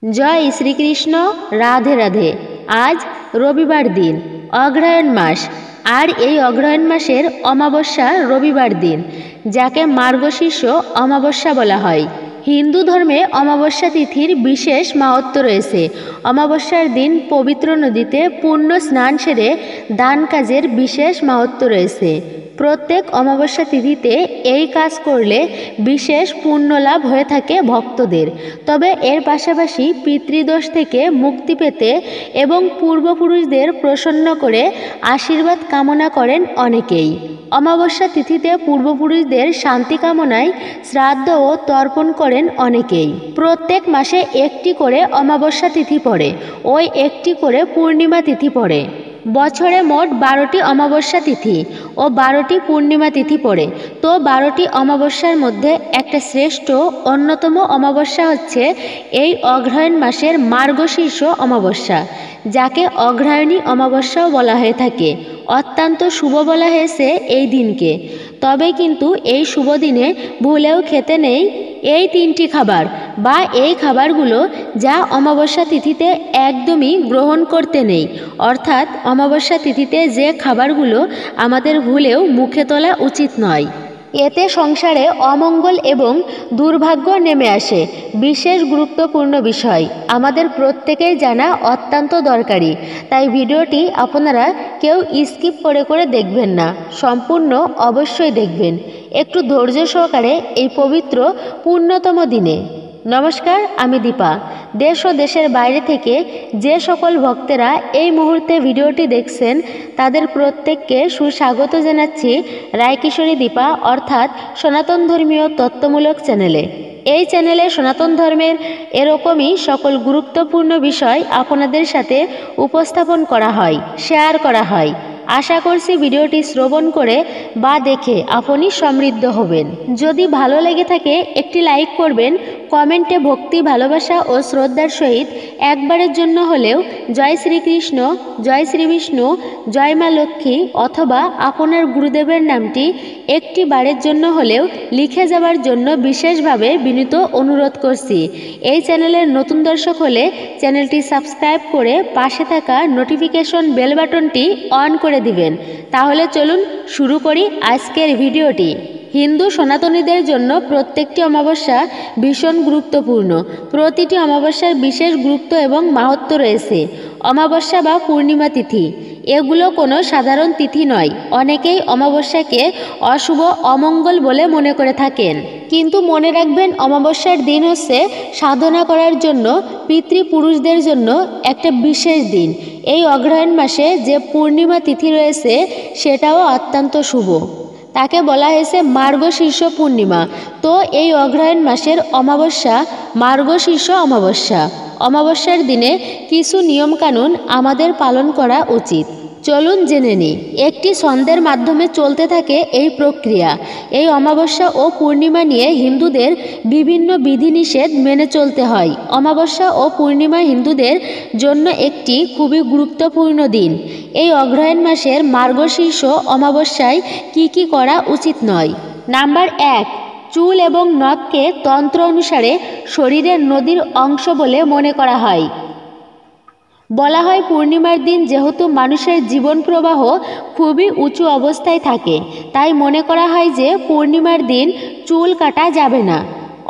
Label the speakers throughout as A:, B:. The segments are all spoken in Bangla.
A: জয় শ্রীকৃষ্ণ। রাধে রাধে। আজ রবিবার দিন, অগ্রহায়ণ মাস। আর এই অগ্রহায়ণ মাসের অমাবস্যা রবিবার দিন, যাকে মার্গশীর্ষ অমাবস্যা বলা হয়। হিন্দু ধর্মে অমাবস্যা তিথির বিশেষ মাহাত্ম্য রয়েছে। অমাবস্যার দিন পবিত্র নদীতে পুণ্য স্নান সেরে দান কাজের বিশেষ মাহাত্ম্য রয়েছে। প্রত্যেক অমাবস্যা তিথিতে এই কাজ করলে বিশেষ পুণ্য লাভ হয়ে থাকে ভক্তদের। তবে এর পাশাপাশি পিতৃদোষ থেকে মুক্তি পেতে এবং পূর্বপুরুষদের প্রসন্ন করে আশীর্বাদ কামনা করেন অনেকেই। অমাবস্যা তিথিতে পূর্বপুরুষদের শান্তি কামনায় শ্রাদ্ধ ও তর্পণ করেন অনেকেই। প্রত্যেক মাসে একটি করে অমাবস্যা তিথি পড়ে, ওই একটি করে পূর্ণিমা তিথি পড়ে। বছরে মোট 12টি অমাবস্যা তিথি ও 12টি পূর্ণিমা তিথি পড়ে। তো 12টি অমাবস্যার মধ্যে একটা শ্রেষ্ঠ অন্যতম অমাবস্যা হচ্ছে এই অগ্রহায়ণ মাসের মার্গশীর্ষ অমাবস্যা, যাকে অগ্রহায়ণী অমাবস্যাও বলা হয়ে থাকে। অত্যন্ত শুভ বলা হয়েছে এই দিনকে। তবে কিন্তু এই শুভ দিনে ভুলেও খেতে নেই এই 3টি খাবার বা এই খাবারগুলো যা অমাবস্যা তিথিতে একদমই গ্রহণ করতে নেই। অর্থাৎ অমাবস্যা তিথিতে যে খাবারগুলো আমাদের ভুলেও মুখে তোলা উচিত নয়। এতে সংসারে অমঙ্গল এবং দুর্ভাগ্য নেমে আসে। বিশেষ গুরুত্বপূর্ণ বিষয় আমাদের প্রত্যেকের জানা অত্যন্ত দরকারি। তাই ভিডিওটি আপনারা কেউ স্কিপ করে দেখবেন না, সম্পূর্ণ অবশ্যই দেখবেন একটু ধৈর্য সহকারে এই পবিত্র পুণ্যতম দিনে। নমস্কার, আমি দীপা। দেশ ও দেশের বাইরে থেকে যে সকল ভক্তেরা এই মুহূর্তে ভিডিওটি দেখছেন তাদের প্রত্যেককে সুস্বাগত জানাচ্ছি রায়কিশোরী দীপা অর্থাৎ সনাতন ধর্মীয় তত্ত্বমূলক চ্যানেলে। এই চ্যানেলে সনাতন ধর্মের এরকমই সকল গুরুত্বপূর্ণ বিষয় আপনাদের সাথে উপস্থাপন করা হয়, শেয়ার করা হয়। আশা করছি ভিডিওটি শ্রবণ করে বা দেখে আপনি সমৃদ্ধ হবেন। যদি ভালো লেগে থাকে একটি লাইক করবেন, কমেন্টে ভক্তি, ভালোবাসা ও শ্রদ্ধার সহিত একবারের জন্য হলেও জয় শ্রীকৃষ্ণ, জয় শ্রী বিষ্ণু, জয় মা লক্ষ্মী অথবা আপনার গুরুদেবের নামটি একটি বারের জন্য হলেও লিখে যাওয়ার জন্য বিশেষভাবে বিনীত অনুরোধ করছি। এই চ্যানেলের নতুন দর্শক হলে চ্যানেলটি সাবস্ক্রাইব করে পাশে থাকা নোটিফিকেশন বেল বাটনটি অন করে দিবেন। তাহলে চলুন শুরু করি আজকের ভিডিওটি। হিন্দু সনাতনীদের জন্য প্রত্যেকটি অমাবস্যা ভীষণ গুরুত্বপূর্ণ। প্রতিটি অমাবস্যার বিশেষ গুরুত্ব এবং মাহাত্ম্য রয়েছে। অমাবস্যা বা পূর্ণিমা তিথি এগুলো কোনো সাধারণ তিথি নয়। অনেকেই অমাবস্যাকে অশুভ, অমঙ্গল বলে মনে করে থাকেন, কিন্তু মনে রাখবেন অমাবস্যার দিন হচ্ছে সাধনা করার জন্য, পিতৃপুরুষদের জন্য একটা বিশেষ দিন। এই অগ্রহায়ণ মাসে যে পূর্ণিমা তিথি রয়েছে সেটাও অত্যন্ত শুভ। তাকে বলা হয়েছে মার্গশীর্ষ পূর্ণিমা। তো এই অগ্রহায়ণ মাসের অমাবস্যা মার্গশীর্ষ অমাবস্যা। অমাবস্যার দিনে কিছু নিয়মকানুন আমাদের পালন করা উচিত। চলুন জেনে নিই। একটি ছন্দের মাধ্যমে চলতে থাকে এই প্রক্রিয়া। এই অমাবস্যা ও পূর্ণিমা নিয়ে হিন্দুদের বিভিন্ন বিধিনিষেধ মেনে চলতে হয়। অমাবস্যা ও পূর্ণিমা হিন্দুদের জন্য একটি খুবই গুরুত্বপূর্ণ দিন। এই অগ্রহায়ণ মাসের মার্গশীর্ষ অমাবস্যায় কি করা উচিত নয়। নাম্বার 1, চুল এবং নখকে তন্ত্র অনুসারে শরীরের নদীর অংশ বলে মনে করা হয়। বলা হয় পূর্ণিমার দিন যেহেতু মানুষের জীবন প্রবাহ খুবই উঁচু অবস্থায় থাকে, তাই মনে করা হয় যে পূর্ণিমার দিন চুল কাটা যাবে না।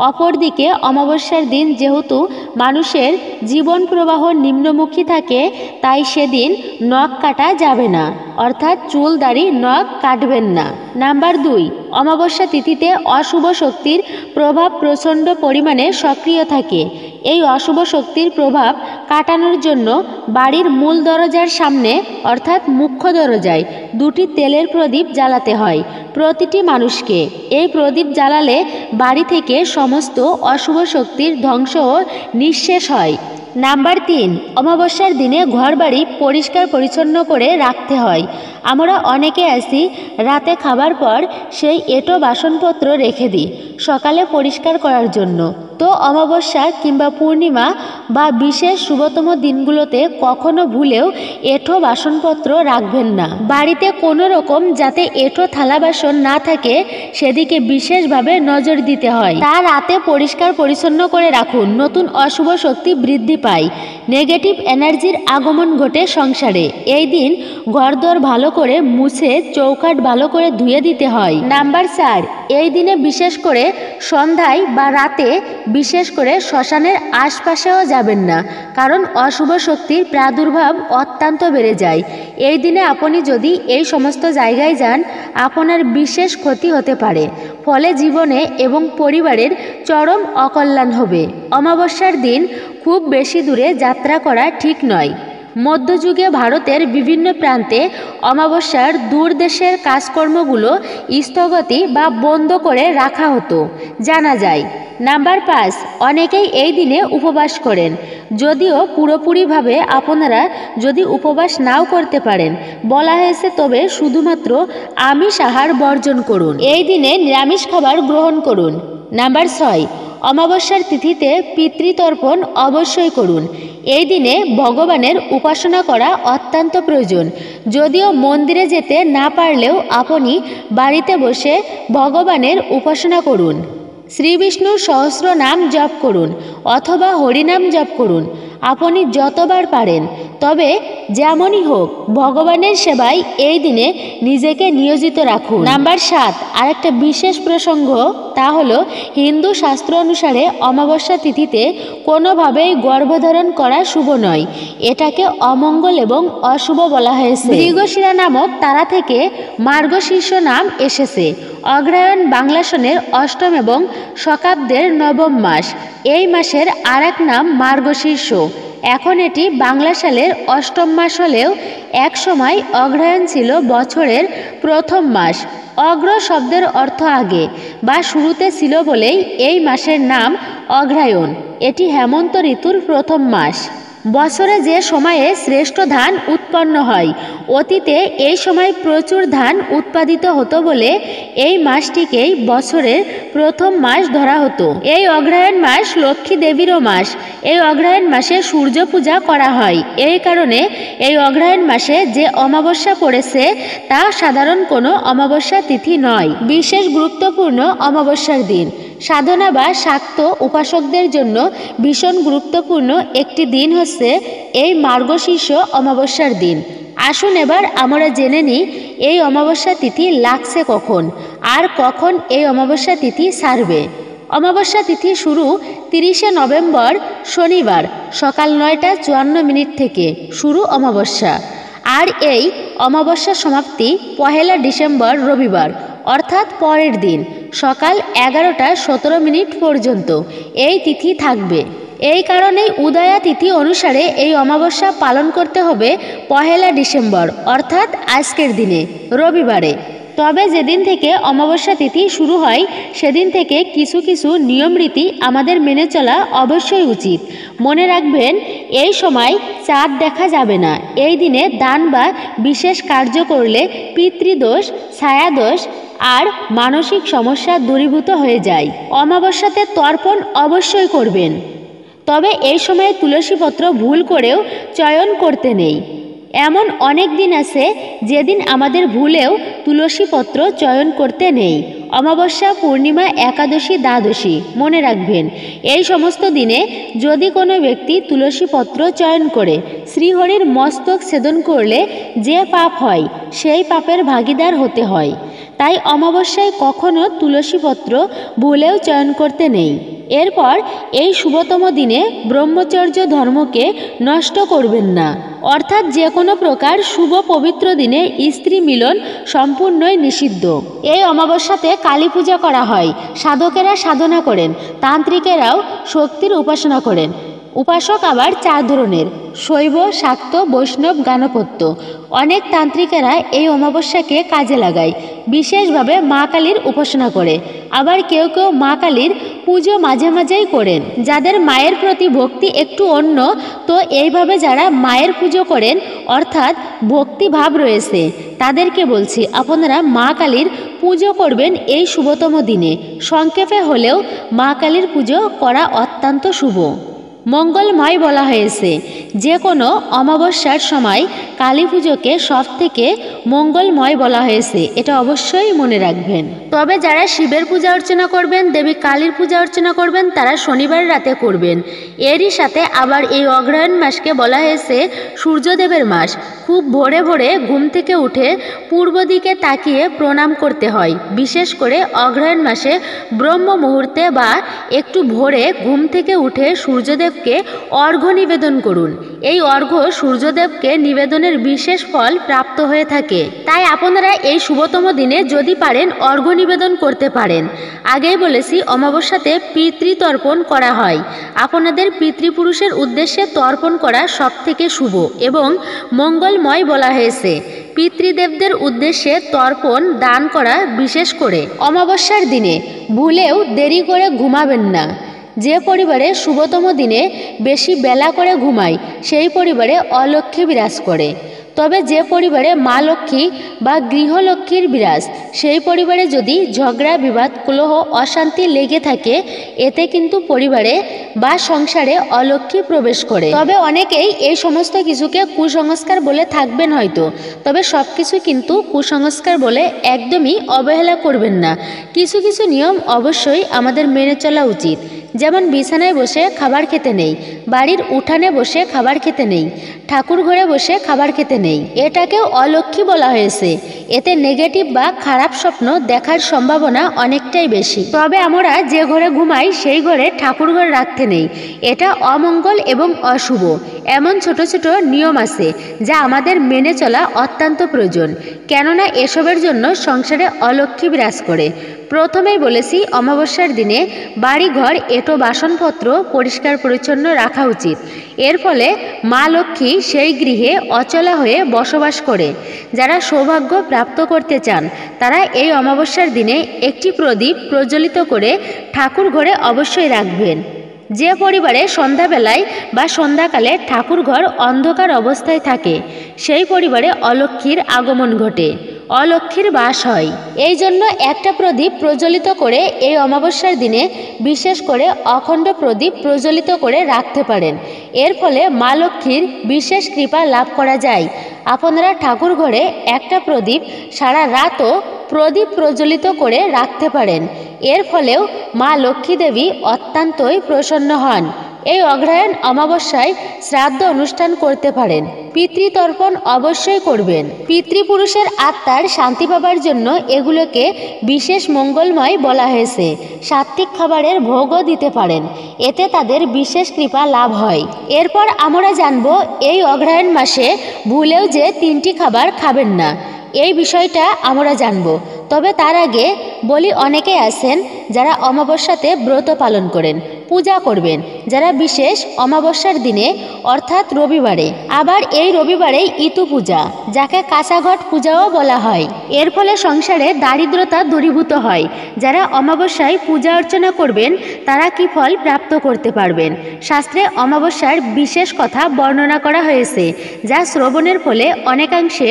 A: অপরদিকে অমাবস্যার দিন যেহেতু মানুষের জীবন প্রবাহ নিম্নমুখী থাকে, তাই সেদিন নখ কাটা যাবে না, অর্থাৎ চুল, দাড়ি, নখ কাটবেন না। নাম্বার 2, অমাবস্যা তিথিতে অশুভ শক্তির প্রভাব প্রচণ্ড পরিমাণে সক্রিয় থাকে। এই অশুভ শক্তির প্রভাব কাটানোর জন্য বাড়ির মূল দরজার সামনে অর্থাৎ মুখ্য দরজায় 2টি তেলের প্রদীপ জ্বালাতে হয় প্রতিটি মানুষকে। এই প্রদীপ জ্বালালে বাড়ি থেকে সমস্ত অশুভ শক্তির ধ্বংস ও নিঃশেষ হয়। নাম্বার 3, অমাবস্যার দিনে ঘরবাড়ি পরিষ্কার পরিচ্ছন্ন করে রাখতে হয়। আমরা অনেকে আছি রাতে খাবার পর সেই এঁটো বাসনপত্র রেখে দিই সকালে পরিষ্কার করার জন্য। তো অমাবস্যা কিংবা পূর্ণিমা বা বিশেষ শুভতম দিনগুলোতে কখনো ভুলেও এঁঠো বাসনপত্র রাখবেন না। বাড়িতে কোনো রকম যাতে এঁঠো থালা বাসন না থাকে সেদিকে বিশেষভাবে নজর দিতে হয়। তা রাতে পরিষ্কার পরিচ্ছন্ন করে রাখুন, নতুন অশুভ শক্তি বৃদ্ধি পায়, নেগেটিভ এনার্জির আগমন ঘটে সংসারে। এই দিন ঘরদোর ভালো করে মুছে চৌকাঠ ভালো করে ধুয়ে দিতে হয়। নাম্বার 4, এই দিনে বিশেষ করে সন্ধ্যায় বা রাতে বিশেষ করে শ্মশানের আশপাশেও যাবেন না, কারণ অশুভ শক্তির প্রাদুর্ভাব অত্যন্ত বেড়ে যায়। এই দিনে আপনি যদি এই সমস্ত জায়গায় যান আপনার বিশেষ ক্ষতি হতে পারে, ফলে জীবনে এবং পরিবারের চরম অকল্যাণ হবে। অমাবস্যার দিন খুব বেশি দূরে যাত্রা করা ঠিক নয়। মধ্যযুগে ভারতের বিভিন্ন প্রান্তে অমাবস্যার দূর দেশের কাজকর্মগুলো স্থগতি বা বন্ধ করে রাখা হতো জানা যায়। নাম্বার 5, অনেকেই এই দিনে উপবাস করেন। যদিও পুরোপুরিভাবে আপনারা যদি উপবাস নাও করতে পারেন, বলা হয়েছে তবে শুধুমাত্র আমিষ আহার বর্জন করুন। এই দিনে নিরামিষ খাবার গ্রহণ করুন। নাম্বার 6, অমাবস্যার তিথিতে পিতৃতর্পণ অবশ্যই করুন। এই দিনে ভগবানের উপাসনা করা অত্যন্ত প্রয়োজন। যদিও মন্দিরে যেতে না পারলেও আপনি বাড়িতে বসে ভগবানের উপাসনা করুন। শ্রী বিষ্ণুর সহস্র নাম জপ করুন অথবা হরিনাম জপ করুন, আপনি যতবার পারেন। তবে যেমনই হোক ভগবানের সেবায় এই দিনে নিজেকে নিয়োজিত রাখুন। নাম্বার 7, আরেকটা বিশেষ প্রসঙ্গ, তা হলো হিন্দু শাস্ত্র অনুসারে অমাবস্যা তিথিতে কোনোভাবেই গর্ভধারণ করা শুভ নয়। এটাকে অমঙ্গল এবং অশুভ বলা হয়েছে। মৃগশিরা নামক তারা থেকে মার্গশীর্ষ নাম এসেছে। অগ্রহায়ণ বাংলা সনের 8ম এবং শকাব্দের 9ম মাস। এই মাসের আরেক নাম মার্গশীর্ষ। এখন এটি বাংলা সালের 8ম মাস হলেও এক সময় অগ্রহায়ণ ছিল বছরের প্রথম মাস। অগ্র শব্দের অর্থ আগে বা শুরুতে ছিল বলেই এই মাসের নাম অগ্রহায়ণ। এটি হেমন্ত ঋতুর প্রথম মাস। বছরে যে সময়ে শ্রেষ্ঠ ধান উৎপন্ন হয়, অতীতে এই সময় প্রচুর ধান উৎপাদিত হতো বলে এই মাসটিকেই বছরের প্রথম মাস ধরা হতো। এই অগ্রহায়ণ মাস লক্ষ্মী দেবীরও মাস। এই অগ্রহায়ণ মাসে সূর্য পূজা করা হয়। এই কারণে এই অগ্রহায়ণ মাসে যে অমাবস্যা পড়েছে তা সাধারণ কোনো অমাবস্যা তিথি নয়। বিশেষ গুরুত্বপূর্ণ অমাবস্যার দিন সাধনা বা শাক্ত উপাসকদের জন্য ভীষণ গুরুত্বপূর্ণ একটি দিন হচ্ছে এই মার্গশীর্ষ অমাবস্যার দিন। আসুন এবার আমরা জেনে নিই এই অমাবস্যা তিথি লাগছে কখন আর কখন এই অমাবস্যা তিথি ছাড়বে। অমাবস্যা তিথি শুরু 30শে নভেম্বর শনিবার সকাল 9টা 54 থেকে শুরু অমাবস্যা, আর এই অমাবস্যা সমাপ্তি 1 ডিসেম্বর রবিবার অর্থাৎ পরের দিন সকাল 11টা 17 পর্যন্ত এই তিথি থাকবে। এই কারণেই উদয়া তিথি অনুসারে এই অমাবস্যা পালন করতে হবে 1 ডিসেম্বর অর্থাৎ আজকের দিনে রবিবারে। তবে যেদিন থেকে অমাবস্যা তিথি শুরু হয় সেদিন থেকে কিছু কিছু নিয়ম রীতি আমাদের মেনে চলা অবশ্যই উচিত। মনে রাখবেন, এই সময় চাঁদ দেখা যাবে না। এই দিনে দান বা বিশেষ কার্য করলে পিতৃদোষ, ছায়াদোষ আর মানসিক সমস্যা দূরীভূত হয়ে যায়। অমাবস্যাতে তর্পণ অবশ্যই করবেন, তবে এই সময়ে তুলসীপত্র ভুল করেও চয়ন করতে নেই। এমন অনেক দিন আছে যেদিন আমাদের ভুলেও তুলসীপত্র চয়ন করতে নেই। অমাবস্যা, পূর্ণিমা, একাদশী, দ্বাদশী মনে রাখবেন। এই সমস্ত দিনে যদি কোনো ব্যক্তি তুলসীপত্র চয়ন করে শ্রীহরির মস্তক ছেদন করলে যে পাপ হয় সেই পাপের ভাগীদার হতে হয়। তাই অমাবস্যায় কখনো তুলসীপত্র ভুলেও চয়ন করতে নেই। এরপর এই শুভতম দিনে ব্রহ্মচর্য ধর্মকে নষ্ট করবেন না, অর্থাৎ যে কোনো প্রকার শুভ পবিত্র দিনে স্ত্রী মিলন সম্পূর্ণই নিষিদ্ধ। এই অমাবস্যাতে কালী পূজা করা হয়, সাধকেরা সাধনা করেন, তান্ত্রিকেরাও শক্তির উপাসনা করেন। উপাসক আবার 4 ধরনের: শৈব, শাক্ত, বৈষ্ণব, গাণপত্য। অনেক তান্ত্রিকেরা এই অমাবস্যাকে কাজে লাগায়, বিশেষভাবে মা কালীর উপাসনা করে। আবার কেউ কেউ মা কালীর পুজো মাঝে মাঝেই করেন। যাদের মায়ের প্রতি ভক্তি একটু অন্য, তো এইভাবে যারা মায়ের পুজো করেন অর্থাৎ ভক্তিভাব রয়েছে তাদেরকে বলছি আপনারা মা কালীর পুজো করবেন এই শুভতম দিনে। সংক্ষেপে হলেও মা কালীর পুজো করা অত্যন্ত শুভ। মঙ্গলময় বলা হয়েছে। যে কোনো অমাবস্যার সময় কালী পুজোকে সব থেকে মঙ্গলময় বলা হয়েছে, এটা অবশ্যই মনে রাখবেন। তবে যারা শিবের পূজা অর্চনা করবেন, দেবী কালীর পূজা অর্চনা করবেন, তারা শনিবার রাতে করবেন। এরই সাথে আবার এই অগ্রহায়ণ মাসকে বলা হয়েছে সূর্যদেবের মাস। খুব ভোরে ভোরে ঘুম থেকে উঠে পূর্ব দিকে তাকিয়ে প্রণাম করতে হয়। বিশেষ করে অগ্রহায়ণ মাসে ব্রহ্ম মুহূর্তে বা একটু ভোরে ঘুম থেকে উঠে সূর্যদেবকে অর্ঘ্য নিবেদন করুন। এই অর্ঘ্য সূর্যদেবকে নিবেদনের বিশেষ ফল প্রাপ্ত হয়ে থাকে। তাই আপনারা এই শুভতম দিনে যদি পারেন অর্ঘ্য নিবেদন করতে পারেন। আগেই বলেছি অমাবস্যাতে পিতৃতর্পণ করা হয়। আপনাদের পিতৃপুরুষের উদ্দেশ্যে তর্পণ করা সব থেকে শুভ এবং মঙ্গলময় বলা হয়েছে। পিতৃদেবদের উদ্দেশ্যে তর্পণ দান করা বিশেষ করে অমাবস্যার দিনে ভুলেও দেরি করে ঘুমাবেন না। যে পরিবারে শুভতম দিনে বেশি বেলা করে ঘুমায় সেই পরিবারে অলক্ষ্মী বিরাজ করে। তবে যে পরিবারে মা লক্ষ্মী বা গৃহলক্ষ্মীর বিরাজ, সেই পরিবারে যদি ঝগড়া বিবাদ কলহ অশান্তি লেগে থাকে, এতে কিন্তু পরিবারে বা সংসারে অলক্ষ্মী প্রবেশ করে। তবে অনেকেই এই সমস্ত কিছুকে কুসংস্কার বলে থাকবেন হয়তো, তবে সব কিছু কিন্তু কুসংস্কার বলে একদমই অবহেলা করবেন না। কিছু কিছু নিয়ম অবশ্যই আমাদের মেনে চলা উচিত। যেমন বিছানায় বসে খাবার খেতে নেই, বাড়ির উঠানে বসে খাবার খেতে নেই, ঠাকুর ঘরে বসে খাবার খেতে নেই। এটাকেও অলক্ষ্মী বলা হয়েছে। এতে নেগেটিভ বা খারাপ স্বপ্ন দেখার সম্ভাবনা অনেকটাই বেশি। তবে আমরা যে ঘরে ঘুমাই সেই ঘরে ঠাকুর ঘর রাখতে নেই, এটা অমঙ্গল এবং অশুভ। এমন ছোট ছোট নিয়ম আছে যা আমাদের মেনে চলা অত্যন্ত প্রয়োজন, কেননা এসবের জন্য সংসারে অলক্ষ্মী বিরাজ করে। প্রথমেই বলেছি অমাবস্যার দিনে বাড়িঘর এঁটো বাসনপত্র পরিষ্কার পরিচ্ছন্ন রাখা উচিত। এর ফলে মা লক্ষ্মী সেই গৃহে অচলা হয়ে বসবাস করে। যারা সৌভাগ্য প্রাপ্ত করতে চান তারা এই অমাবস্যার দিনে একটি প্রদীপ প্রজ্বলিত করে ঠাকুর ঘরে অবশ্যই রাখবেন। যে পরিবারে সন্ধ্যাবেলায় বা সন্ধ্যাকালে ঠাকুর ঘর অন্ধকার অবস্থায় থাকে সেই পরিবারে অলক্ষ্মীর আগমন ঘটে, অলক্ষ্মীর বাস হয়। এই জন্য একটা প্রদীপ প্রজ্বলিত করে এই অমাবস্যার দিনে বিশেষ করে অখণ্ড প্রদীপ প্রজ্বলিত করে রাখতে পারেন। এর ফলে মা লক্ষ্মীর বিশেষ কৃপা লাভ করা যায়। আপনারা ঠাকুর ঘরে একটা প্রদীপ সারা রাতও প্রদীপ প্রজ্বলিত করে রাখতে পারেন। এর ফলেও মা লক্ষ্মী দেবী অত্যন্তই প্রসন্ন হন। এই অগ্রহায়ণ অমাবস্যায় শ্রাদ্ধ অনুষ্ঠান করতে পারেন। পিতৃতর্পণ অবশ্যই করবেন। পিতৃপুরুষের আত্মার শান্তি পাবার জন্য এগুলোকে বিশেষ মঙ্গলময় বলা হয়েছে। সাত্ত্বিক খাবারের ভোগও দিতে পারেন, এতে তাদের বিশেষ কৃপা লাভ হয়। এরপর আমরা জানব এই অগ্রহায়ণ মাসে ভুলেও যে 3টি খাবার খাবেন না, এই বিষয়টা আমরা জানব। তবে তার আগে বলি, অনেকে আছেন যারা অমাবস্যাতে ব্রত পালন করেন, পূজা করবেন, যারা বিশেষ অমাবস্যার দিনে অর্থাৎ রবিবারে। আবার এই রবিবারেই ইতু পূজা, যাকে কাঁচাঘট পূজাও বলা হয়। এর ফলে সংসারে দারিদ্রতা দূরীভূত হয়। যারা অমাবস্যায় পূজা অর্চনা করবেন তারা কি ফল প্রাপ্ত করতে পারবেন। শাস্ত্রে অমাবস্যার বিশেষ কথা বর্ণনা করা হয়েছে, যা শ্রবণের ফলে অনেকাংশে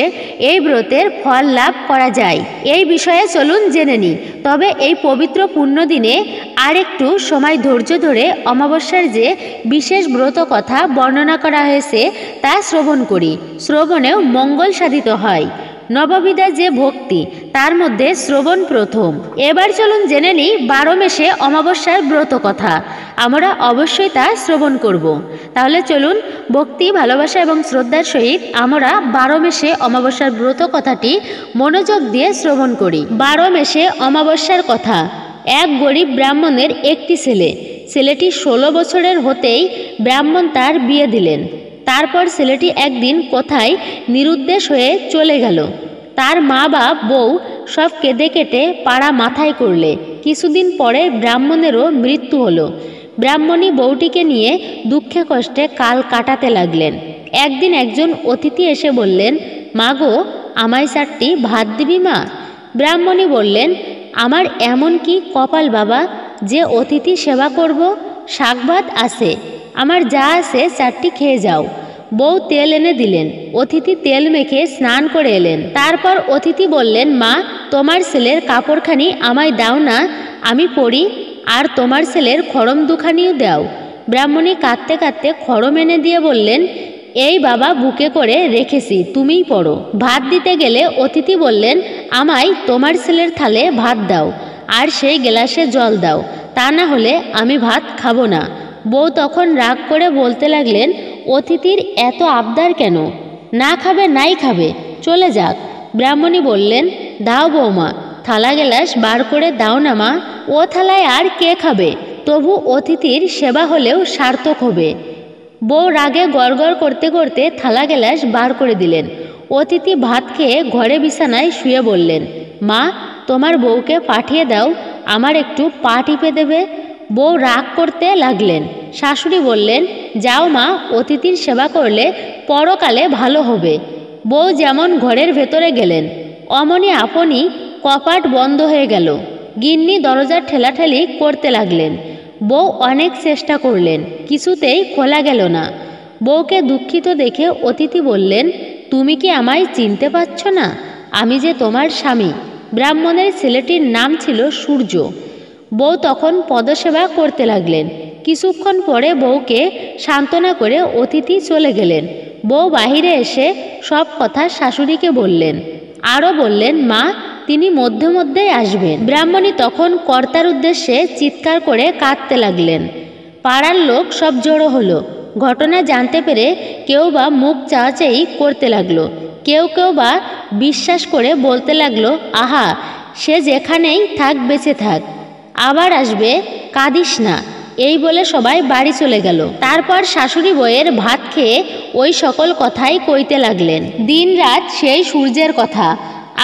A: এই ব্রতের ফল লাভ করা যায়। এই বিষয়ে চলুন জেনে নিই। তবে এই পবিত্র পুণ্য দিনে আর একটু সময় ধৈর্য ধরে অমাবস্যার যে বিশেষ ব্রত কথা বর্ণনা করা হয়েছে তা শ্রবণ করি। শ্রবণেও মঙ্গল সাধিত হয়। নববিধা যে ভক্তি তার মধ্যে শ্রবণ প্রথম। এবার চলুন জেনে নিই 12 মেশে অমাবস্যার ব্রত কথা। আমরা অবশ্যই তা শ্রবণ করব। তাহলে চলুন ভক্তি, ভালোবাসা এবং শ্রদ্ধার সহিত আমরা 12 মেশে অমাবস্যার ব্রত কথাটি মনোযোগ দিয়ে শ্রবণ করি। 12 মেশে অমাবস্যার কথা। এক গরিব ব্রাহ্মণের একটি ছেলে। ছেলেটি 16 বছরের হতেই ব্রাহ্মণ তার বিয়ে দিলেন। তারপর ছেলেটি একদিন কোথায় নিরুদ্দেশ হয়ে চলে গেল। তার মা বা বউ সব কেঁদে কেটে পাড়া মাথায় করলে। কিছুদিন পরে ব্রাহ্মণেরও মৃত্যু হলো। ব্রাহ্মণী বউটিকে নিয়ে দুঃখে কষ্টে কাল কাটাতে লাগলেন। একদিন একজন অতিথি এসে বললেন, মা গো, আমায় 4টি ভাত দিবি মা? ব্রাহ্মণী বললেন, আমার এমন কি কপাল বাবা যে অতিথি সেবা করব? শাক ভাত আছে, আমার যা আছে 4টি খেয়ে যাও। বউ তেল এনে দিলেন। অতিথি তেল মেখে স্নান করে এলেন। তারপর অতিথি বললেন, মা, তোমার ছেলের কাপড়খানি আমায় দাও না, আমি পরি, আর তোমার ছেলের খড়ম দুখানিও দাও। ব্রাহ্মণী কাঁদতে কাঁদতে খড়ম এনে দিয়ে বললেন, এই বাবা বুকে করে রেখেছি, তুমিই পড়ো। ভাত দিতে গেলে অতিথি বললেন, আমায় তোমার ছেলের থালে ভাত দাও আর সেই গ্লাসে জল দাও, তা না হলে আমি ভাত খাবো না। বউ তখন রাগ করে বলতে লাগলেন, অতিথির এত আবদার কেন? না খাবে নাই খাবে, চলে যাক। ব্রাহ্মণী বললেন, দাও বৌমা, থালা গ্লাস বার করে দাও না মা, ও থালায় আর কে খাবে? তবু অতিথির সেবা হলেও সার্থক হবে। বউ রাগে গড়গড় করতে করতে থালা গ্লাস বার করে দিলেন। অতিথি ভাত খেয়ে ঘরে বিছানায় শুয়ে বললেন, মা, তোমার বউকে পাঠিয়ে দাও, আমার একটু পা টিপে দেবে। বউ রাগ করতে লাগলেন। শাশুড়ি বললেন, যাও মা, অতিথির সেবা করলে পরকালে ভালো হবে। বউ যেমন ঘরের ভেতরে গেলেন, অমনি আপনি কপাট বন্ধ হয়ে গেল। গিন্নি দরজার ঠেলাঠেলি করতে লাগলেন। বউ অনেক চেষ্টা করলেন, কিছুতেই খোলা গেল না। বউকে দুঃখিত দেখে অতিথি বললেন, তুমি কি আমায় চিনতে পারছ না? আমি যে তোমার স্বামী। ব্রাহ্মণের ছেলেটির নাম ছিল সূর্য। বউ তখন পদসেবা করতে লাগলেন। কিছুক্ষণ পরে বউকে সান্ত্বনা করে অতিথি চলে গেলেন। বউ বাহিরে এসে সব কথা শাশুড়িকে বললেন। আরও বললেন, মা, তিনি মধ্যে মধ্যেই আসবেন। ব্রাহ্মণী তখন কর্তার উদ্দেশ্যে চিৎকার করে কাঁদতে লাগলেন। পাড়ার লোক সব জড়ো হলো। ঘটনা জানতে পেরে কেউ বা মুখ চাওয়াচাই করতে লাগলো, কেউ কেউ বা বিশ্বাস করে বলতে লাগলো, আহা, সে যেখানেই থাক বেঁচে থাক, আবার আসবে, কাঁদিস না। এই বলে সবাই বাড়ি চলে গেল। তারপর শাশুড়ি বউয়ের ভাত খেয়ে ওই সকল কথাই কইতে লাগলেন। দিন রাত সেই সূর্যের কথা।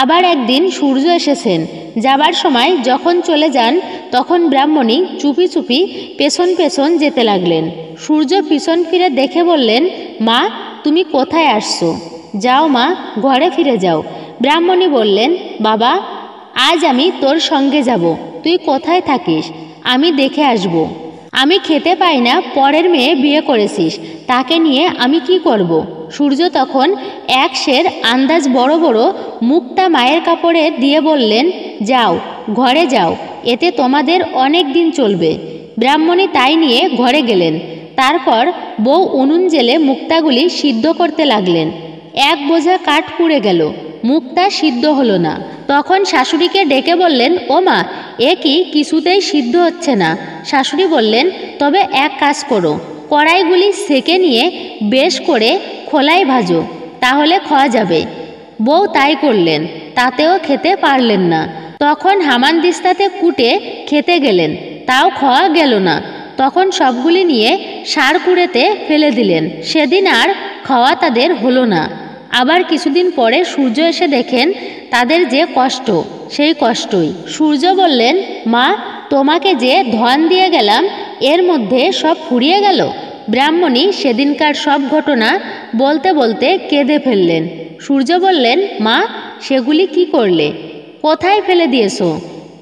A: আবার একদিন সূর্য এসেছেন। যাবার সময় যখন চলে যান, তখন ব্রাহ্মণী চুপি চুপি পেছন পেছন যেতে লাগলেন। সূর্য পিছন ফিরে দেখে বললেন, মা, তুমি কোথায় আসছো? যাও মা, ঘরে ফিরে যাও। ব্রাহ্মণী বললেন, বাবা, আজ আমি তোর সঙ্গে যাব। তুই কোথায় থাকিস আমি দেখে আসব। আমি খেতে পাই না, পরের মেয়ে বিয়ে করেছিস, তাকে নিয়ে আমি কি করব? সূর্য তখন এক সের আন্দাজ বড় বড় মুক্তা মায়ের কাপড়ে দিয়ে বললেন, যাও, ঘরে যাও, এতে তোমাদের অনেক দিন চলবে। ব্রাহ্মণী তাই নিয়ে ঘরে গেলেন। তারপর বউ উনুন জেলে মুক্তাগুলি সিদ্ধ করতে লাগলেন। এক বোঝা কাঠ পুড়ে গেল, মুক্তা সিদ্ধ হলো না। তখন শাশুড়িকে ডেকে বললেন, ও মা, এ কি কিছুতেই সিদ্ধ হচ্ছে না? শাশুড়ি বললেন, তবে এক কাজ করো, কড়াইগুলি সেকে নিয়ে বেশ করে খোলায় ভাজো, তাহলে খাওয়া যাবে। বউ তাই করলেন, তাতেও খেতে পারলেন না। তখন হামানদিস্তাতে কুটে খেতে গেলেন, তাও খাওয়া গেল না। তখন সবগুলি নিয়ে সার কুড়েতে ফেলে দিলেন। সেদিন আর খাওয়া তাদের হলো না। আবার কিছুদিন পরে সূর্য এসে দেখেন তাদের যে কষ্ট, সেই কষ্টই। সূর্য বললেন, মা, তোমাকে যে ধন দিয়ে গেলাম, এর মধ্যে সব ফুরিয়ে গেল। ব্রাহ্মণী সেদিনকার সব ঘটনা বলতে বলতে কেঁদে ফেললেন। সূর্য বললেন, মা, সেগুলি কি করলে? কোথায় ফেলে দিয়েছো?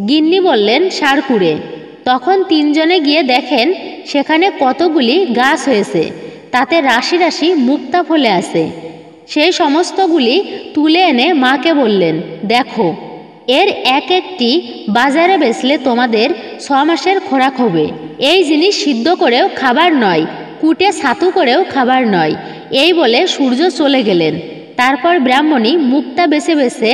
A: গিন্নি বললেন, সার কুড়ে। তখন তিনজনে গিয়ে দেখেন সেখানে কতগুলি গাছ হয়েছে, তাতে রাশি রাশি মুক্তা ফলে আছে। সেই সমস্তগুলি তুলে এনে মাকে বললেন, দেখো, এর এক একটি বাজারে বেচলে তোমাদের 6 মাসের খোরাক হবে। এই জিনিস সিদ্ধ করেও খাবার নয়, কুটে ছাতু করেও খাবার নয়। এই বলে সূর্য চলে গেলেন। তারপর ব্রাহ্মণী মুক্তা বেছে বেছে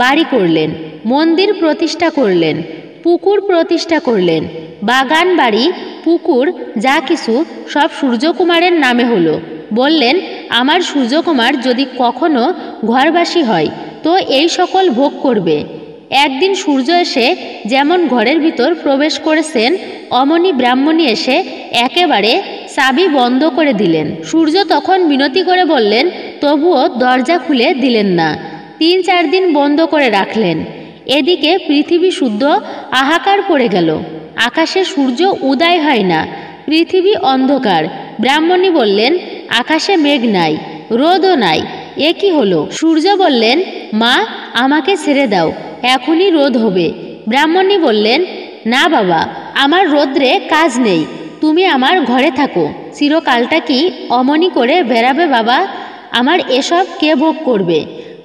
A: বাড়ি করলেন, মন্দির প্রতিষ্ঠা করলেন, পুকুর প্রতিষ্ঠা করলেন। বাগান, বাড়ি, পুকুর যা কিছু সব সূর্যকুমারের নামে হলো। বললেন, আমার সূর্যকুমার যদি কখনো ঘরবাসী হয় তো এই সকল ভোগ করবে। একদিন সূর্য এসে যেমন ঘরের ভিতর প্রবেশ করেছেন, অমনি ব্রাহ্মণী এসে একেবারে চাবি বন্ধ করে দিলেন। সূর্য তখন মিনতি করে বললেন, তবুও দরজা খুলে দিলেন না। 3-4 দিন বন্ধ করে রাখলেন। এদিকে পৃথিবী শুদ্ধ হাহাকার পড়ে গেল। আকাশে সূর্য উদয় হয় না, পৃথিবী অন্ধকার। ব্রাহ্মণী বললেন, আকাশে মেঘ নাই, রোদও নাই, এ কি হলো? সূর্য বললেন, মা, আমাকে ছেড়ে দাও, এখনই রোদ হবে। ব্রাহ্মণী বললেন, না বাবা, আমার রোদ্রে কাজ নেই, তুমি আমার ঘরে থাকো। চিরকালটা কি অমনি করে বেড়াবে বাবা? আমার এসব কে ভোগ করবে?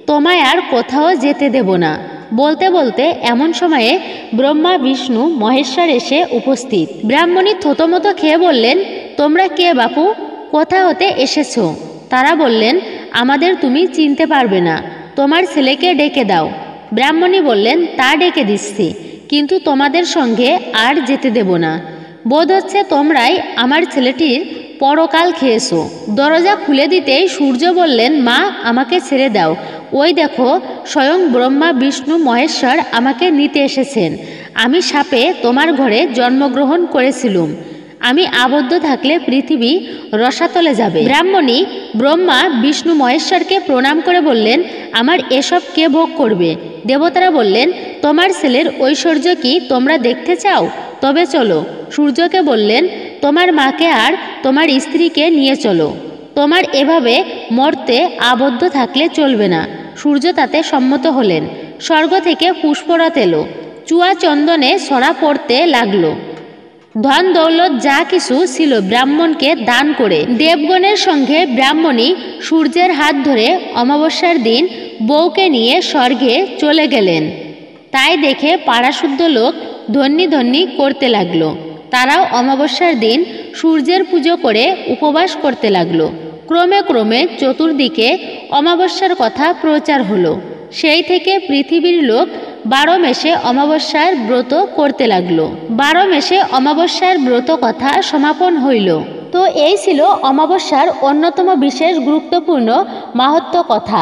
A: তোমায় আর কোথাও যেতে দেব না। বলতে বলতে এমন সময়ে ব্রহ্মা, বিষ্ণু, মহেশ্বর এসে উপস্থিত। ব্রাহ্মণী থতমত খেয়ে বললেন, তোমরা কে বাপু, কোথা হতে এসেছো? তারা বললেন, আমাদের তুমি চিনতে পারবে না, তোমার ছেলেকে ডেকে দাও। ব্রাহ্মণী বললেন, তা ডেকে দিচ্ছি, কিন্তু তোমাদের সঙ্গে আর যেতে দেব না। বোধ হচ্ছে তোমরাই আমার ছেলেটির পরকাল খেয়েছো। দরজা খুলে দিতেই সূর্য বললেন, মা, আমাকে ছেড়ে দাও। ওই দেখো, স্বয়ং ব্রহ্মা বিষ্ণু মহেশ্বর আমাকে নিতে এসেছেন। আমি সাপে তোমার ঘরে জন্মগ্রহণ করেছিলুম। আমি আবদ্ধ থাকলে পৃথিবী রসাতলে যাবে। ব্রাহ্মণী ব্রহ্মা বিষ্ণু মহেশ্বরকে প্রণাম করে বললেন, আমার এসব কে ভোগ করবে? দেবতারা বললেন, তোমার ছেলের ঐশ্বর্য কি তোমরা দেখতে চাও? তবে চলো। সূর্যকে বললেন, তোমার মাকে আর তোমার স্ত্রীকে নিয়ে চলো। তোমার এভাবে মর্তে আবদ্ধ থাকলে চলবে না। সূর্য তাতে সম্মত হলেন। স্বর্গ থেকে পুষ্পরথ এলো, চুয়া চন্দনে ছড়া পড়তে লাগলো। ধন দৌলত যা কিছু ছিল ব্রাহ্মণকে দান করে দেবগণের সঙ্গে ব্রাহ্মণী সূর্যের হাত ধরে অমাবস্যার দিন বউকে নিয়ে স্বর্গে চলে গেলেন। তাই দেখে পাড়াশুদ্ধ লোক ধন্যী ধন্যী করতে লাগলো। তারাও অমাবস্যার দিন সূর্যের পুজো করে উপবাস করতে লাগলো। ক্রমে ক্রমে চতুর্দিকে অমাবস্যার কথা প্রচার হলো। সেই থেকে পৃথিবীর লোক 12 মেশে অমাবস্যার ব্রত করতে লাগলো। 12 মেশে অমাবস্যার ব্রত কথা সমাপন হইল। তো এই ছিল অমাবস্যার অন্যতম বিশেষ গুরুত্বপূর্ণ মাহাত্ম্য কথা।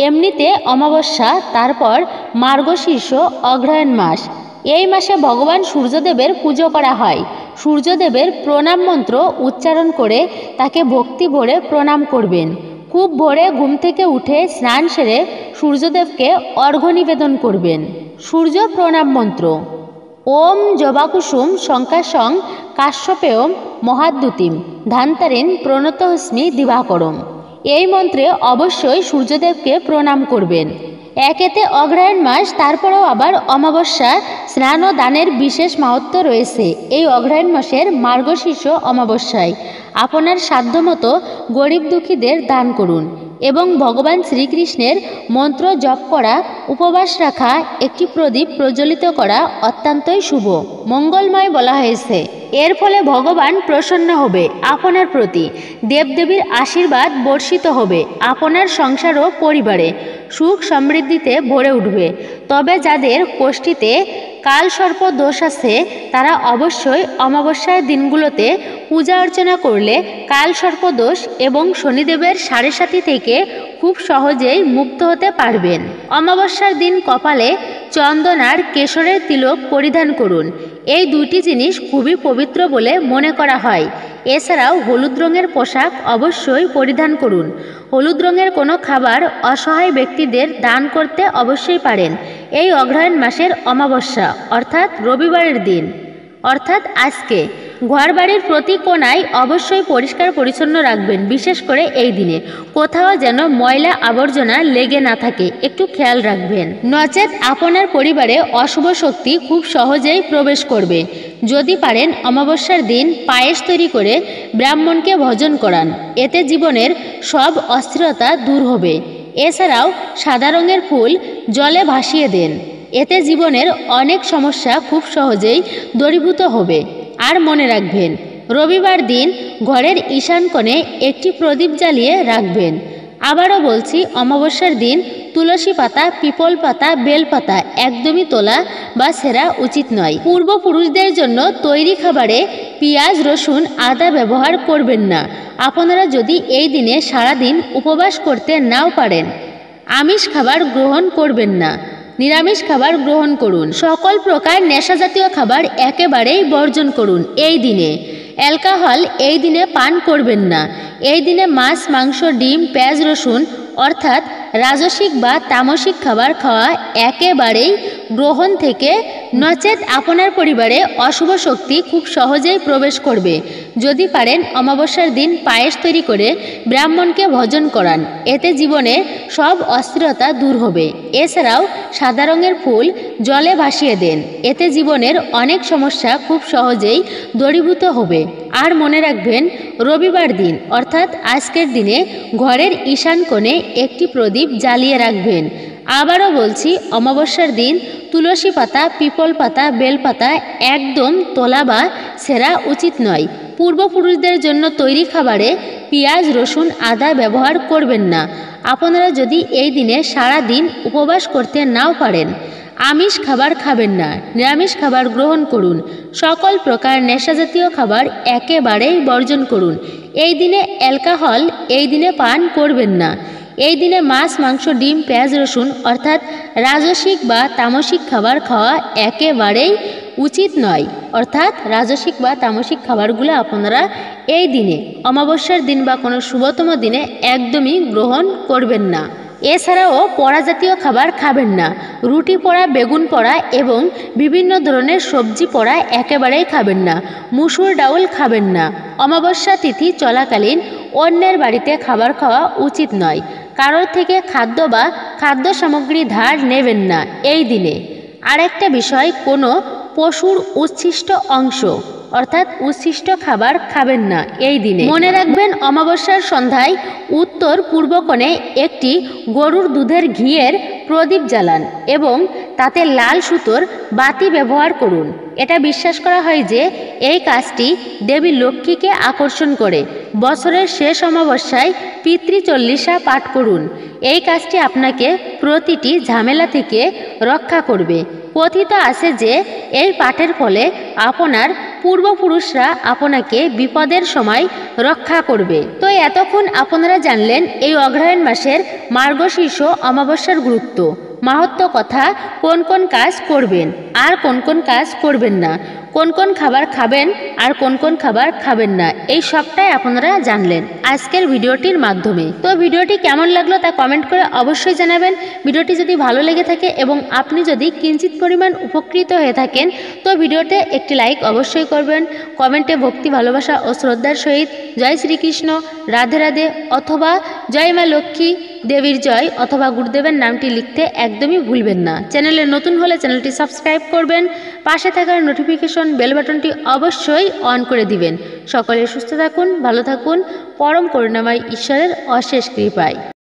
A: এমনিতে অমাবস্যা, তারপর মার্গশীর্ষ অগ্রহায়ণ মাস। এই মাসে ভগবান সূর্যদেবের পুজো করা হয়। সূর্যদেবের প্রণাম মন্ত্র উচ্চারণ করে তাকে ভক্তি ভরে প্রণাম করবেন। খুব ভোরে ঘুম থেকে উঠে স্নান সেরে সূর্যদেবকে অর্ঘ্য নিবেদন করবেন। সূর্য প্রণাম মন্ত্র: ওম জবাকুসুম শঙ্কাশং কাশ্যপেয়ম মহাদ্যুতিম ধান্তারিন প্রণতহস্মি দিবাকরম। এই মন্ত্রে অবশ্যই সূর্যদেবকে প্রণাম করবেন। একেতে অগ্রহায়ণ মাস, তারপরেও আবার অমাবস্যা, স্নান ও দানের বিশেষ মাহাত্ম্য রয়েছে। এই অগ্রহায়ণ মাসের মার্গশীর্ষ অমাবস্যায় আপনার সাধ্যমতো গরিব দুঃখীদের দান করুন এবং ভগবান শ্রীকৃষ্ণের মন্ত্র জপ করা, উপবাস রাখা, একটি প্রদীপ প্রজ্বলিত করা অত্যন্তই শুভ, মঙ্গলময় বলা হয়েছে। এর ফলে ভগবান প্রসন্ন হবে আপনার প্রতি, দেবদেবীর আশীর্বাদ বর্ষিত হবে আপনার সংসার ও পরিবারে, সুখ সমৃদ্ধিতে ভরে উঠবে। তবে যাদের কোষ্ঠীতে কালসর্প দোষ আছে তারা অবশ্যই অমাবস্যার দিনগুলোতে পূজা অর্চনা করলে কালসর্প দোষ এবং শনিদেবের সাড়ে থেকে খুব সহজেই মুক্ত হতে পারবেন। অমাবস্যার দিন কপালে চন্দন আর কেশরের তিলক পরিধান করুন। এই দুইটি জিনিস খুবই পবিত্র বলে মনে করা হয়। এছাড়াও হলুদ রঙের পোশাক অবশ্যই পরিধান করুন। হলুদ রঙের কোনো খাবার অসহায় ব্যক্তিদের দান করতে অবশ্যই পারেন। এই অগ্রহায়ণ মাসের অমাবস্যা অর্থাৎ রবিবারের দিন, অর্থাৎ আজকে ঘরবাড়ির প্রতি কোণায় অবশ্যই পরিষ্কার পরিচ্ছন্ন রাখবেন। বিশেষ করে এই দিনে কোথাও যেন ময়লা আবর্জনা লেগে না থাকে, একটু খেয়াল রাখবেন। নচেত আপনার পরিবারে অশুভ শক্তি খুব সহজেই প্রবেশ করবে। যদি পারেন অমাবস্যার দিন পায়েস তৈরি করে ব্রাহ্মণকে ভোজন করান, এতে জীবনের সব অস্থিরতা দূর হবে। এছাড়াও সাদা রঙের ফুল জলে ভাসিয়ে দেন, এতে জীবনের অনেক সমস্যা খুব সহজেই দূরীভূত হবে। আর মনে রাখবেন, রবিবার দিন ঘরের ঈশান কোণে একটি প্রদীপ জ্বালিয়ে রাখবেন। আবারও বলছি, অমাবস্যার দিন তুলসী পাতা, পিপল পাতা, বেল পাতা একদমই তোলা বা ছেঁড়া উচিত নয়। পূর্বপুরুষদের জন্য তৈরি খাবারে পেঁয়াজ, রসুন, আদা ব্যবহার করবেন না। আপনারা যদি এই দিনে সারাদিন উপবাস করতে নাও পারেন, আমিষ খাবার গ্রহণ করবেন না, নিরামিষ খাবার গ্রহণ করুন। সকল প্রকার নেশাজাতীয় খাবার একেবারেই বর্জন করুন। এই দিনে অ্যালকোহল এই দিনে পান করবেন না। এই দিনে মাছ, মাংস, ডিম, পেঁয়াজ, রসুন অর্থাৎ রাজসিক বা তামসিক খাবার খাওয়া একেবারেই গ্রহণ থেকে, নচেত আপনার পরিবারে অশুভ শক্তি খুব সহজেই প্রবেশ করবে। যদি পারেন অমাবস্যার দিন পায়েস তৈরি করে ব্রাহ্মণকে ভোজন করান, এতে জীবনে সব অস্থিরতা দূর হবে। এছাড়াও সাদা রঙের ফুল জলে ভাসিয়ে দেন, এতে জীবনের অনেক সমস্যা খুব সহজেই দূরীভূত হবে। আর মনে রাখবেন, রবিবার দিন অর্থাৎ আজকের দিনে ঘরের ঈশান কোণে একটি প্রদীপ জ্বালিয়ে রাখবেন। আবারও বলছি, অমাবস্যার দিন তুলসী পাতা, পিপল পাতা, বেল পাতা একদম তোলা বা ছেঁড়া উচিত নয়। পূর্বপুরুষদের জন্য তৈরি খাবারে পেঁয়াজ, রসুন, আদা ব্যবহার করবেন না। আপনারা যদি এই দিনে সারা দিন উপবাস করতে নাও পারেন, আমিষ খাবার খাবেন না, নিরামিষ খাবার গ্রহণ করুন। সকল প্রকার নেশাজাতীয় খাবার একেবারেই বর্জন করুন। এই দিনে অ্যালকোহল এই দিনে পান করবেন না। এই দিনে মাছ, মাংস, ডিম, পেঁয়াজ, রসুন অর্থাৎ রাজসিক বা তামসিক খাবার খাওয়া একেবারেই উচিত নয়। অর্থাৎ রাজসিক বা তামসিক খাবারগুলো আপনারা এই দিনে অমাবস্যার দিন বা কোনো শুভতম দিনে একদমই গ্রহণ করবেন না। এছাড়াও পোড়া জাতীয় খাবার খাবেন না। রুটি পোড়া, বেগুন পোড়া এবং বিভিন্ন ধরনের সবজি পোড়া একেবারেই খাবেন না। মুসুর ডাউল খাবেন না। অমাবস্যা তিথি চলাকালীন অন্যের বাড়িতে খাবার খাওয়া উচিত নয়। কারোর থেকে খাদ্য বা খাদ্য সামগ্রী ধার নেবেন না এই দিনে। আরেকটা বিষয়, কোনো পশুর উচ্ছিষ্ট অংশ অর্থাৎ উচ্ছিষ্ট খাবার খাবেন না এই দিনে। মনে রাখবেন, অমাবস্যার সন্ধ্যায় উত্তর পূর্ব কোণে একটি গরুর দুধের ঘিয়ের প্রদীপ জ্বালান এবং তাতে লাল সুতোর বাতি ব্যবহার করুন। এটা বিশ্বাস করা হয় যে এই কাজটি দেবী লক্ষ্মীকে আকর্ষণ করে। বছরের শেষ অমাবস্যায় পিতৃচল্লিশা পাঠ করুন। এই কাজটি আপনাকে প্রতিটি ঝামেলা থেকে রক্ষা করবে। কথিত আছে যে এই পাঠের ফলে আপনার পূর্বপুরুষরা আপনাকে বিপদের সময় রক্ষা করবে। তো এতক্ষণ আপনারা জানলেন এই অগ্রহায়ণ মাসের মার্গশীর্ষ অমাবস্যার গুরুত্ব, মাহাত্ম্য কথা, কোন কোন কাজ করবেন আর কোন কোন কাজ করবেন না, কোন কোন খাবার খাবেন আর কোন কোন খাবার খাবেন না, এই সবটাই আপনারা জানলেন আজকের ভিডিওটির মাধ্যমে। তো ভিডিওটি কেমন লাগলো তা কমেন্ট করে অবশ্যই জানাবেন। ভিডিওটি যদি ভালো লেগে থাকে এবং আপনি যদি কিঞ্চিত পরিমাণ উপকৃত হয়ে থাকেন তো ভিডিওতে একটি লাইক অবশ্যই করবেন। কমেন্টে ভক্তি, ভালোবাসা ও শ্রদ্ধার সহিত জয় শ্রীকৃষ্ণ, রাধে রাধে অথবা জয় মা লক্ষ্মী দেবীর জয় অথবা গুরুদেবের নামটি লিখতে একদমই ভুলবেন না। চ্যানেলে নতুন হলে চ্যানেলটি সাবস্ক্রাইব করবেন। পাশে থাকার নোটিফিকেশন বেল বাটনটি অবশ্যই অন করে দিবেন। সকলে সুস্থ থাকুন, ভালো থাকুন, পরম করুণাময় ঈশ্বরের অশেষ কৃপায়।